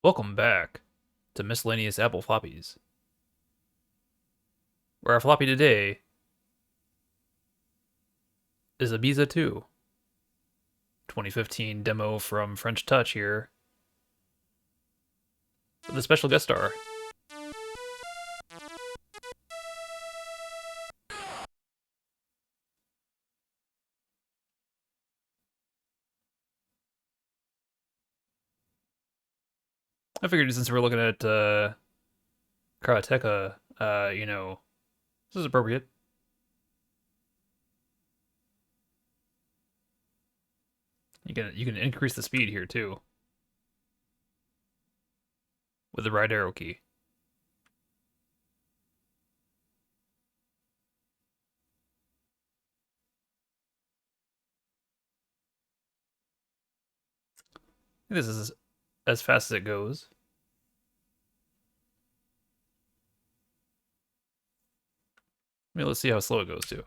Welcome back to Miscellaneous Apple Floppies, where our floppy today is Ibiza 2, 2015 demo from French Touch here, with a special guest star. I figured since we're looking at Karateka, this is appropriate. You can increase the speed here too with the right arrow key. This is as fast as it goes. Let's see how slow it goes too.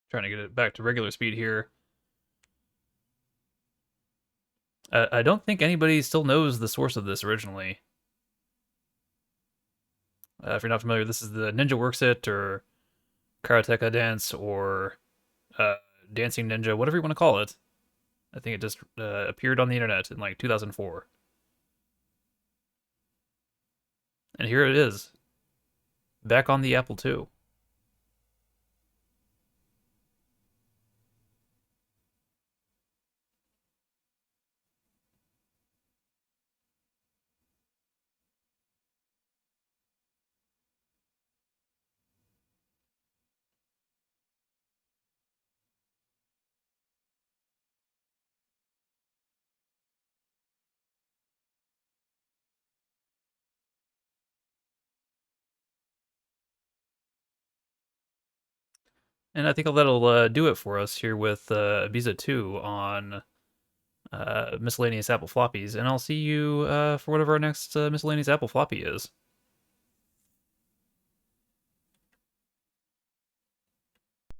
Trying to get it back to regular speed here. I don't think anybody still knows the source of this originally. If you're not familiar, this is the Ninja Works It or Karateka Dance or uh, Dancing Ninja, whatever you want to call it. I think it just appeared on the internet in like 2004. And here it is, back on the Apple II. And I think that'll do it for us here with Ibiza 2 on Miscellaneous Apple Floppies. And I'll see you for whatever our next Miscellaneous Apple Floppy is.